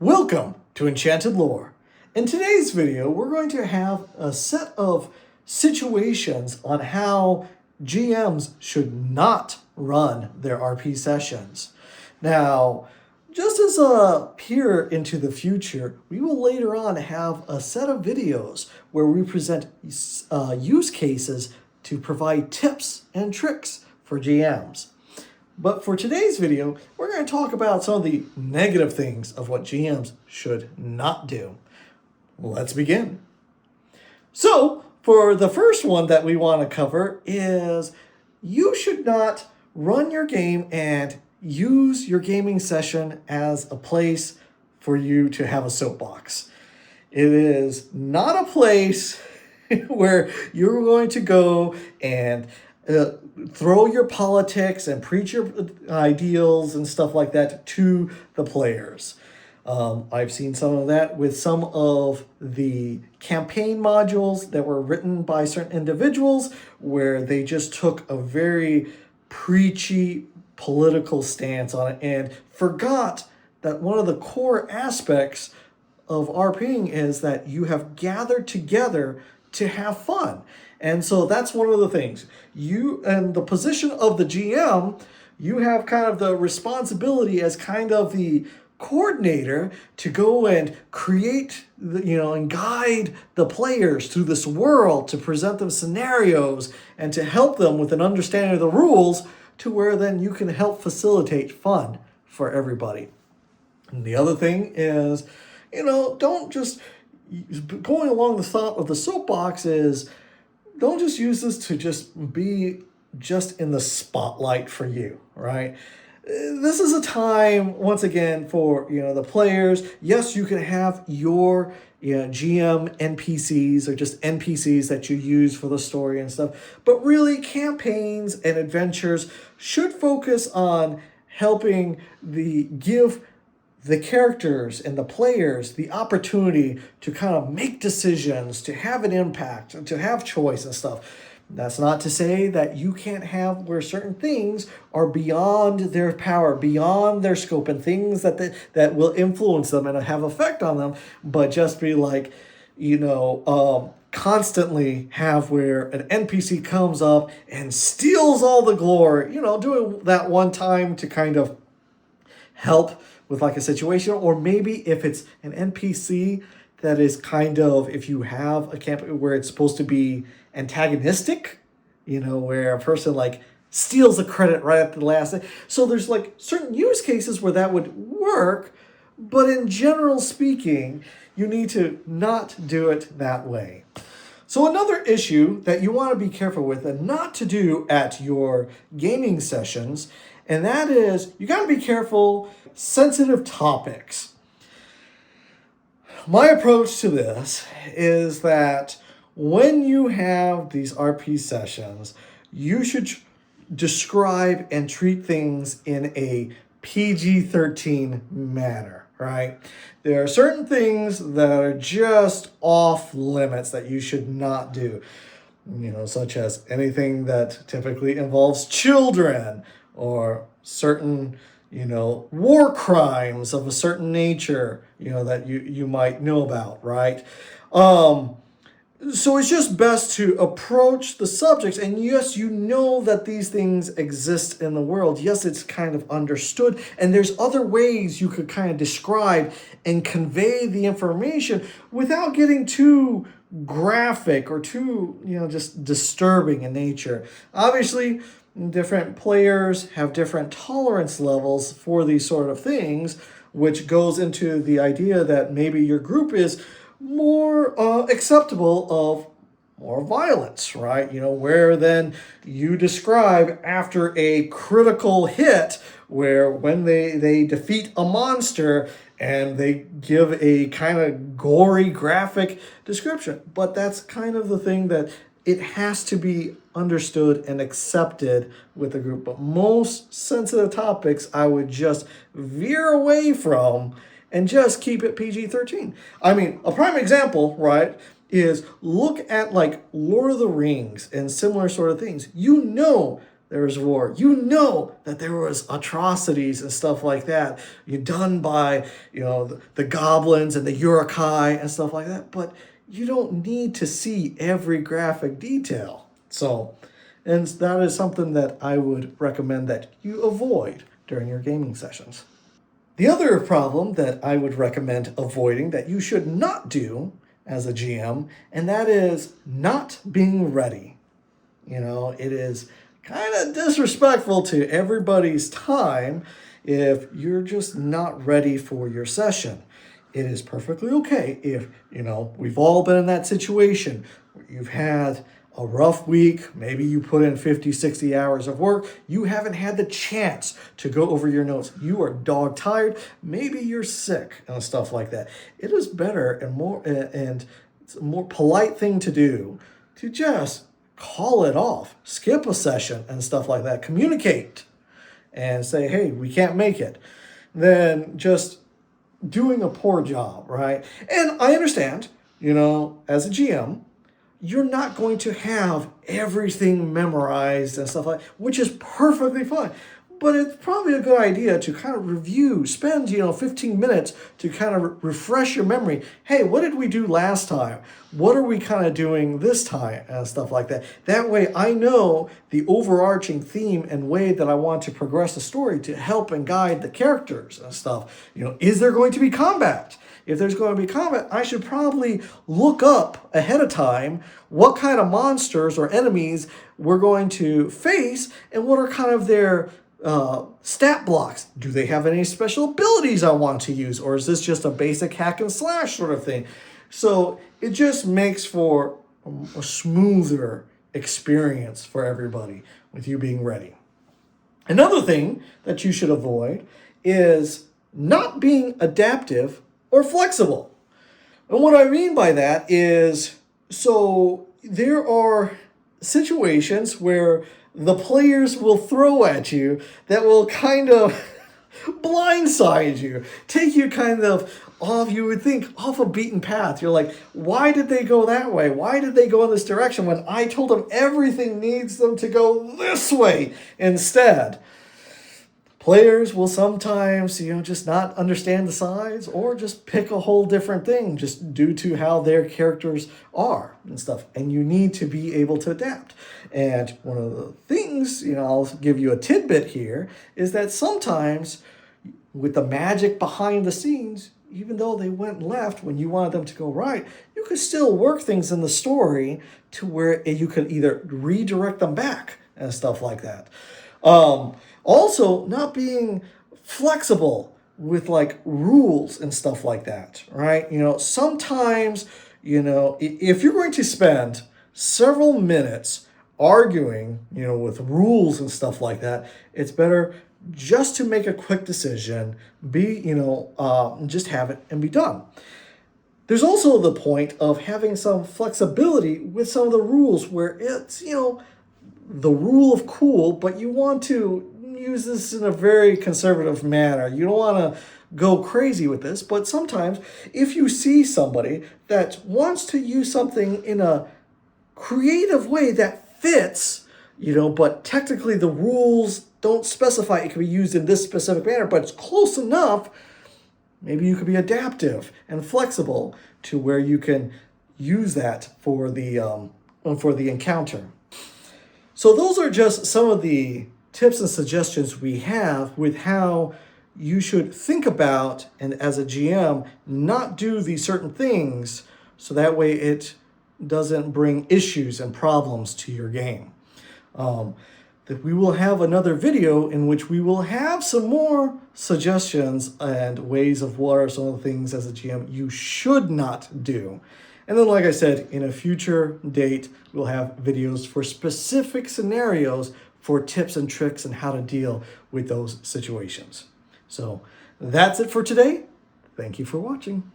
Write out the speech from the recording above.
Welcome to Enchanted Lore. In today's video, we're going to have a set of situations on how GMs should not run their RP sessions. Now, just as a peer into the future, we will later on have a set of videos where we present use cases to provide tips and tricks for GMs. But for today's video, we're going to talk about some of the negative things of what GMs should not do. Let's begin. So, for the first one that we want to cover is you should not run your game and use your gaming session as a place for you to have a soapbox. It is not a place where you're going to go and throw your politics and preach your ideals and stuff like that to the players. I've seen some of that with some of the campaign modules that were written by certain individuals where they just took a very preachy political stance on it and forgot that one of the core aspects of RPing is that you have gathered together to have fun. And so that's one of the things. You, and the position of the GM, you have kind of the responsibility as kind of the coordinator to go and create, and guide the players through this world, to present them scenarios and to help them with an understanding of the rules to where then you can help facilitate fun for everybody. And the other thing is, don't just, going along the thought of the soapbox is, don't just use this to just be just in the spotlight for you, right? This is a time, once again, for the players. Yes, you can have your GM NPCs or just NPCs that you use for the story and stuff, but really campaigns and adventures should focus on helping give the characters and the players the opportunity to kind of make decisions, to have an impact, to have choice and stuff. That's not to say that you can't have where certain things are beyond their power, beyond their scope, and things that will influence them and have effect on them, but just be like, constantly have where an NPC comes up and steals all the glory, doing that one time to kind of help with like a situation, or maybe if it's an NPC that is kind of, if you have a campaign where it's supposed to be antagonistic, where a person like steals the credit right at the last. So there's like certain use cases where that would work, but in general speaking, you need to not do it that way. So another issue that you want to be careful with and not to do at your gaming sessions, and that is you got to be careful, sensitive topics. My approach to this is that when you have these RP sessions, you should describe and treat things in a PG-13 manner, right? There are certain things that are just off limits that you should not do, such as anything that typically involves children or certain war crimes of a certain nature, that you might know about, right? So it's just best to approach the subjects, and yes, that these things exist in the world. Yes, it's kind of understood, and there's other ways you could kind of describe and convey the information without getting too graphic or too, just disturbing in nature. Obviously, different players have different tolerance levels for these sort of things, which goes into the idea that maybe your group is more acceptable of more violence, right? Where then you describe after a critical hit where when they defeat a monster and they give a kind of gory graphic description. But that's kind of the thing that it has to be understood and accepted with the group. But most sensitive topics I would just veer away from and just keep it PG-13. I mean, a prime example, right, is look at like Lord of the Rings and similar sort of things. there was war. You know that there was atrocities and stuff like that done by, the goblins and the Urukai and stuff like that. But you don't need to see every graphic detail. So, and that is something that I would recommend that you avoid during your gaming sessions. The other problem that I would recommend avoiding that you should not do as a GM, and that is not being ready. It is kind of disrespectful to everybody's time if you're just not ready for your session. It is perfectly okay if, we've all been in that situation where you've had a rough week, maybe you put in 50, 60 hours of work, you haven't had the chance to go over your notes, you are dog tired, maybe you're sick and stuff like that. It is better and it's a more polite thing to do to just call it off, skip a session and stuff like that, communicate and say, hey, we can't make it, than just doing a poor job, right? And I understand, as a GM, you're not going to have everything memorized and stuff like that, which is perfectly fine. But it's probably a good idea to kind of review, spend, 15 minutes to kind of refresh your memory. Hey, what did we do last time? What are we kind of doing this time? And stuff like that. That way I know the overarching theme and way that I want to progress the story to help and guide the characters and stuff. Is there going to be combat? If there's going to be combat, I should probably look up ahead of time what kind of monsters or enemies we're going to face and what are kind of their stat blocks. Do they have any special abilities I want to use, or is this just a basic hack and slash sort of thing? So it just makes for a smoother experience for everybody with you being ready. Another thing that you should avoid is not being adaptive or flexible. And what I mean by that is, so there are situations where the players will throw at you that will kind of blindside you, take you kind of off, you would think, off a beaten path. You're like, why did they go that way? Why did they go in this direction when I told them everything needs them to go this way instead? Players will sometimes, just not understand the sides or just pick a whole different thing just due to how their characters are and stuff. And you need to be able to adapt. And one of the things, I'll give you a tidbit here, is that sometimes with the magic behind the scenes, even though they went left when you wanted them to go right, you could still work things in the story to where you could either redirect them back and stuff like that. Also, not being flexible with rules and stuff like that, right? Sometimes, if you're going to spend several minutes arguing, with rules and stuff like that, it's better just to make a quick decision, just have it and be done. There's also the point of having some flexibility with some of the rules where it's, the rule of cool, but you want to use this in a very conservative manner. You don't want to go crazy with this, but sometimes if you see somebody that wants to use something in a creative way that fits, but technically the rules don't specify it can be used in this specific manner, but it's close enough, maybe you could be adaptive and flexible to where you can use that for the encounter. So those are just some of the tips and suggestions we have with how you should think about, and as a GM, not do these certain things so that way it doesn't bring issues and problems to your game. That we will have another video in which we will have some more suggestions and ways of what are some of the things as a GM you should not do. And then, like I said, in a future date, we'll have videos for specific scenarios for tips and tricks and how to deal with those situations. So that's it for today. Thank you for watching.